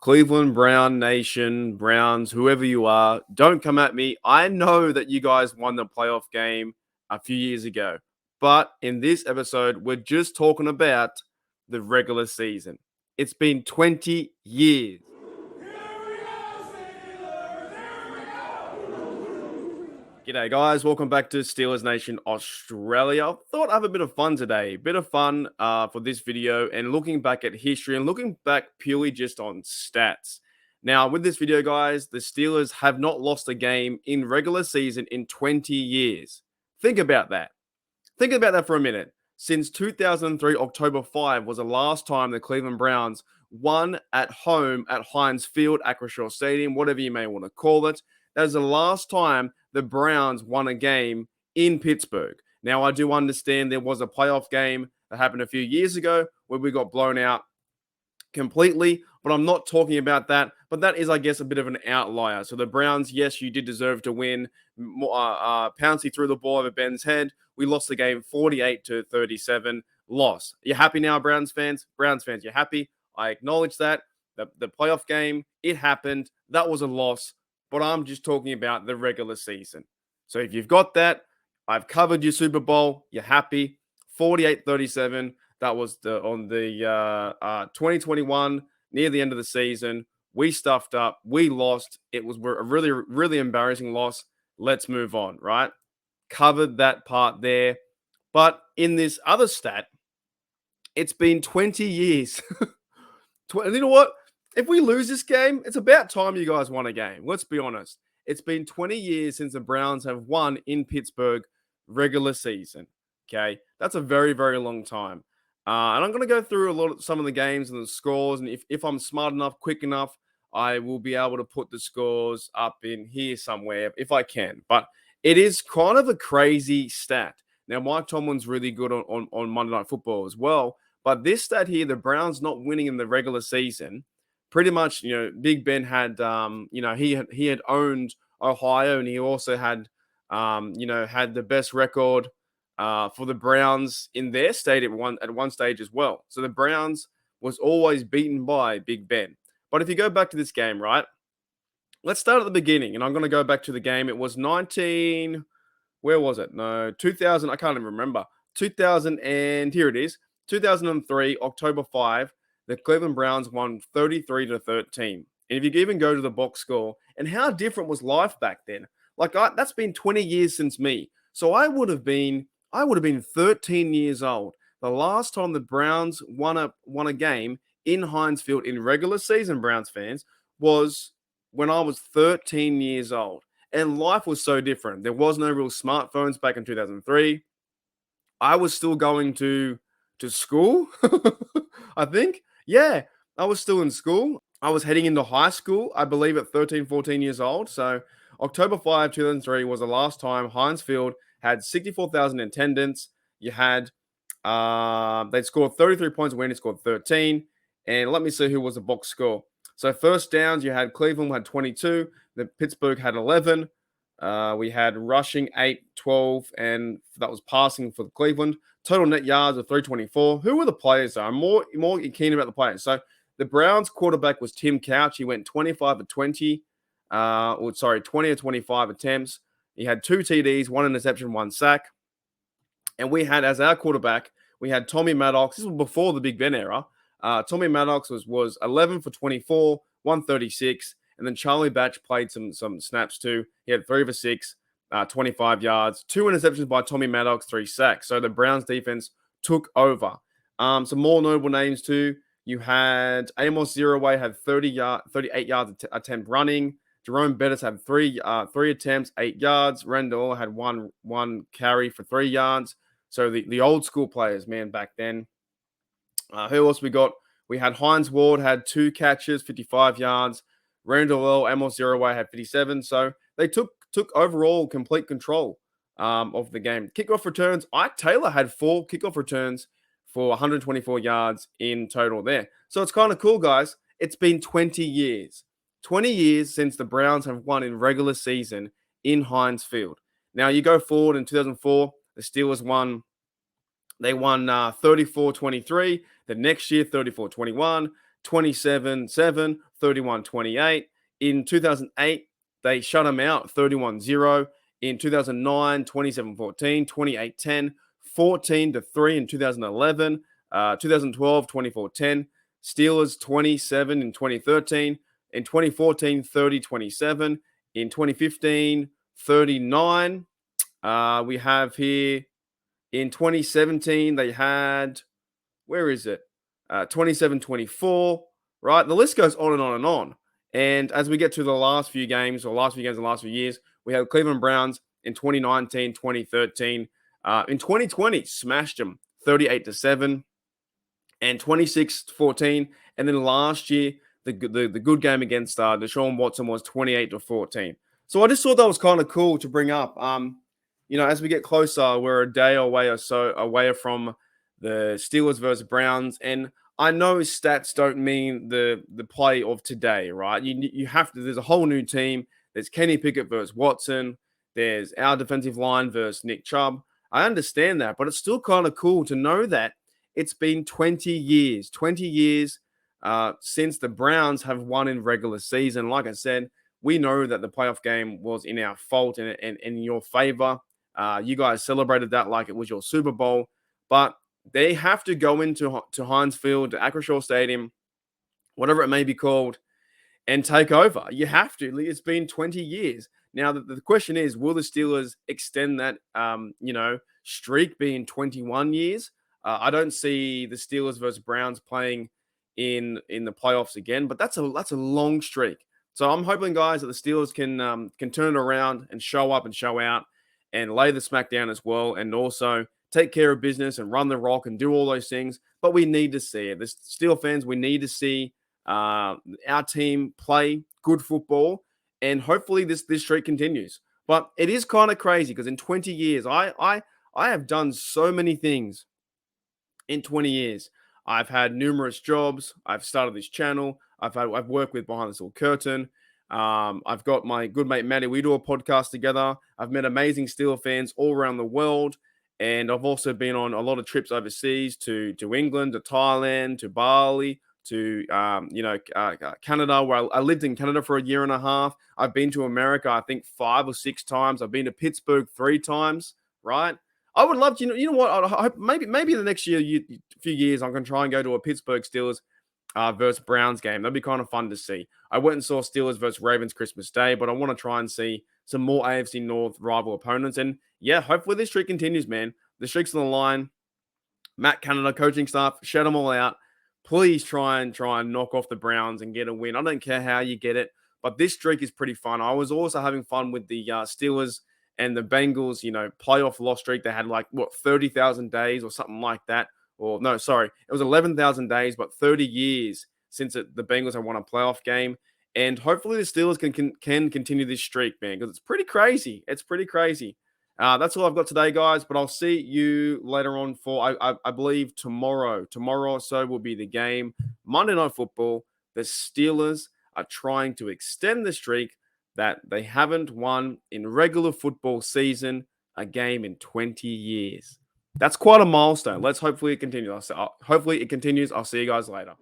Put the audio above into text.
Cleveland Brown Nation, Browns, whoever you are, don't come at me. I know that you guys won the playoff game a few years ago, but in this episode, we're just talking about the regular season. It's been 20 years. G'day, guys. Welcome back to Steelers Nation Australia. I thought I'd have a bit of fun today. A bit of fun for this video and looking back at history and looking back purely just on stats. Now, with this video, guys, the Steelers have not lost a game in regular season in 20 years. Think about that. Think about that for a minute. Since 2003, October 5 was the last time the Cleveland Browns won at home at Heinz Field, Acrisure Stadium, whatever you may want to call it. That is the last time the Browns won a game in Pittsburgh. Now, I do understand there was a playoff game that happened a few years ago where we got blown out completely, but I'm not talking about that. But that is, I guess, a bit of an outlier. So the Browns, yes, you did deserve to win. Pouncey threw the ball over Ben's head. We lost the game 48-37. Loss. You happy now, Browns fans? Browns fans, you happy? I acknowledge that. The playoff game, it happened. That was a loss. But I'm just talking about the regular season. So if you've got that, I've covered your Super Bowl. You're happy. 48-37. That was on the 2021, near the end of the season. We stuffed up. We lost. It was a really, really embarrassing loss. Let's move on, right? Covered that part there. But in this other stat, it's been 20 years. You know what? If we lose this game, it's about time you guys won a game. Let's be honest. It's been 20 years since the Browns have won in Pittsburgh regular season. Okay, that's a very, very long time. And I'm going to go through some of the games and the scores. And if I'm smart enough, quick enough, I will be able to put the scores up in here somewhere if I can. But it is kind of a crazy stat. Now, Mike Tomlin's really good on Monday Night Football as well. But this stat here, the Browns not winning in the regular season, pretty much, Big Ben had, he had owned Ohio, and he also had, had the best record for the Browns in their state at one stage as well. So the Browns was always beaten by Big Ben. But if you go back to this game, right, let's start at the beginning, and I'm going to go back to the game. It was 2000, I can't even remember. 2000, and here it is, 2003, October 5. The Cleveland Browns won 33-13. And if you even go to the box score, and how different was life back then? That's been 20 years since me. So I would have been 13 years old. The last time the Browns won a game in Heinz Field in regular season, Browns fans, was when I was 13 years old. And life was so different. There was no real smartphones back in 2003. I was still going to school, I think. Yeah, I was still in school. I was heading into high school, I believe, at 13, 14 years old. So October 5, 2003 was the last time Heinz Field had 64,000 attendance. You had, they'd scored 33 points, Wendy scored 13. And let me see who was the box score. So first downs, you had Cleveland had 22. The Pittsburgh had 11. We had rushing 8, 12, and that was passing for Cleveland. Total net yards of 324. Who were the players, though? I'm more keen about the players. So the Browns quarterback was Tim Couch. He went 25 of 20. 20 of 25 attempts. He had 2 TDs, 1 interception, 1 sack. And we had, as our quarterback, we had Tommy Maddox. This was before the Big Ben era. Tommy Maddox was 11 for 24, 136. And then Charlie Batch played some snaps too. He had 3 for 6. 25 yards, 2 interceptions by Tommy Maddox, 3 sacks. So the Browns defense took over. Some more notable names too. You had Amos Zeraway had 38 yards attempt running. Jerome Bettis had 3 attempts, 8 yards. Randall had one carry for 3 yards. So the old school players, man, back then. Who else we got? We had Hines Ward had 2 catches, 55 yards. Randall Amos Zeraway had 57. So they took overall complete control of the game. Kickoff returns. Ike Taylor had 4 kickoff returns for 124 yards in total there. So it's kind of cool, guys. It's been 20 years. 20 years since the Browns have won in regular season in Heinz Field. Now, you go forward in 2004, the Steelers won. They won 34-23. The next year, 34-21. 27-7, 31-28. In 2008, they shut them out 31-0. In 2009, 27-14, 28-10, 14-3 in 2011, 2012, 24-10. Steelers 27 in 2013. In 2014, 30-27. In 2015, 39. We have here in 2017, they had, where is it? 27-24, right? The list goes on and on and on. And as we get to the last few games, or last few games in the last few years, we have Cleveland Browns in 2019, 2013. In 2020, smashed them 38-7 and 26-14. And then last year, the good game against Deshaun Watson was 28-14. So I just thought that was kind of cool to bring up. As we get closer, we're a day away or so away from the Steelers versus Browns, and I know stats don't mean the play of today, right? You have to. There's a whole new team. There's Kenny Pickett versus Watson. There's our defensive line versus Nick Chubb. I understand that, but it's still kind of cool to know that it's been 20 years since the Browns have won in regular season. Like I said, we know that the playoff game was in our fault and in your favor. You guys celebrated that like it was your Super Bowl, but they have to go into Heinz Field, to Acrisure Stadium, whatever it may be called, and take over. You have to. It's been 20 years. Now, the question is, will the Steelers extend that, streak being 21 years? I don't see the Steelers versus Browns playing in the playoffs again, but that's a long streak. So I'm hoping, guys, that the Steelers can turn it around and show up and show out and lay the smack down as well, and also take care of business and run the rock and do all those things. But we need to see it. The Steel fans, we need to see our team play good football, and hopefully this streak continues. But it is kind of crazy because in 20 years, I have done so many things in 20 years. I've had numerous jobs. I've started this channel. I've worked with Behind the Steel Curtain. I've got my good mate Matty. We do a podcast together. I've met amazing Steeler fans all around the world. And I've also been on a lot of trips overseas to England, to Thailand, to Bali, to Canada, where I lived in Canada for a year and a half. I've been to America, I think 5 or 6 times. I've been to Pittsburgh 3 times, right? I would love to, you know what? I hope maybe the next few years, I'm going to try and go to a Pittsburgh Steelers versus Browns game. That'd be kind of fun to see. I went and saw Steelers versus Ravens Christmas Day, but I want to try and see some more AFC North rival opponents. And yeah, hopefully this streak continues, man. The streak's on the line. Matt Canada, coaching staff, shout them all out. Please try and knock off the Browns and get a win. I don't care how you get it, but this streak is pretty fun. I was also having fun with the Steelers and the Bengals, playoff loss streak. They had 30,000 days or something like that. Or no, sorry, it was 11,000 days, but 30 years since the Bengals have won a playoff game. And hopefully the Steelers can continue this streak, man, because it's pretty crazy. It's pretty crazy. That's all I've got today, guys, but I'll see you later on for, I believe, tomorrow. Tomorrow or so will be the game. Monday Night Football. The Steelers are trying to extend the streak that they haven't won in regular football season a game in 20 years. That's quite a milestone. Let's hopefully it continues. Hopefully it continues. I'll see you guys later.